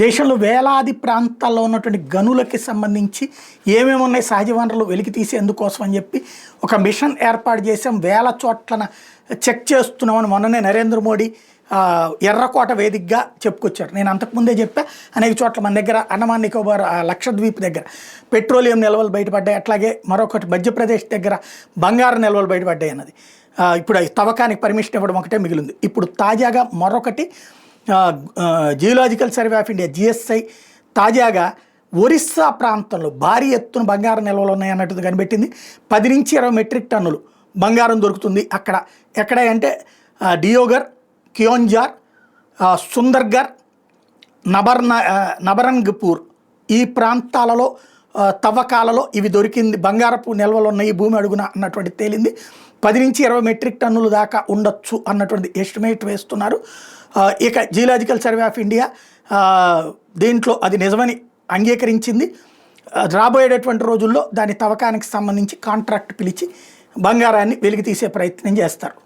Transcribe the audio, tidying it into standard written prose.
దేశంలో వేలాది ప్రాంతాల్లో ఉన్నటువంటి గనులకి సంబంధించి ఏమేమి ఉన్నాయి సహజ వనరులు వెలికి తీసేందుకోసం అని చెప్పి ఒక మిషన్ ఏర్పాటు చేసాం. వేల చోట్లన చెక్ చేస్తున్నామని మొన్ననే నరేంద్ర మోడీ ఎర్రకోట వేదికగా చెప్పుకొచ్చారు. నేను అంతకుముందే చెప్పా, అనేక చోట్ల మన దగ్గర అండమాన్ నికోబార్ లక్షద్వీప్ దగ్గర పెట్రోలియం నిల్వలు బయటపడ్డాయి. అట్లాగే మరొకటి మధ్యప్రదేశ్ దగ్గర బంగారు నిల్వలు బయటపడ్డాయి అన్నది. ఇప్పుడు తవ్వకానికి పర్మిషన్ ఇవ్వడం ఒకటే మిగిలింది. ఇప్పుడు తాజాగా మరొకటి geological survey of India GSI తాజాగా ఒరిస్సా ప్రాంతంలో భారీ ఎత్తున బంగారు నిల్వలు ఉన్నాయన్నట్టు కనిపెట్టింది. 10 నుంచి 20 మెట్రిక్ టన్నులు బంగారం దొరుకుతుంది అక్కడ. ఎక్కడ అంటే డియోగర్, కియోంజార్, సుందర్గర్, నబరంగ్పూర్ ఈ ప్రాంతాలలో తవ్వకాలలో ఇవి దొరికింది. బంగారపు నిల్వలు ఉన్నాయి భూమి అడుగున అన్నటువంటి తేలింది. 10 నుంచి 20 మెట్రిక్ టన్నులు దాకా ఉండొచ్చు అన్నటువంటి ఎస్టిమేట్ వేస్తున్నారు. ఇక జియోలాజికల్ సర్వే ఆఫ్ ఇండియా దీంట్లో అది నిజమని అంగీకరించింది. రాబోయేటటువంటి రోజుల్లో దాని తవ్వకానికి సంబంధించి కాంట్రాక్ట్ పిలిచి బంగారాన్ని వెలికి తీసే ప్రయత్నం చేస్తారు.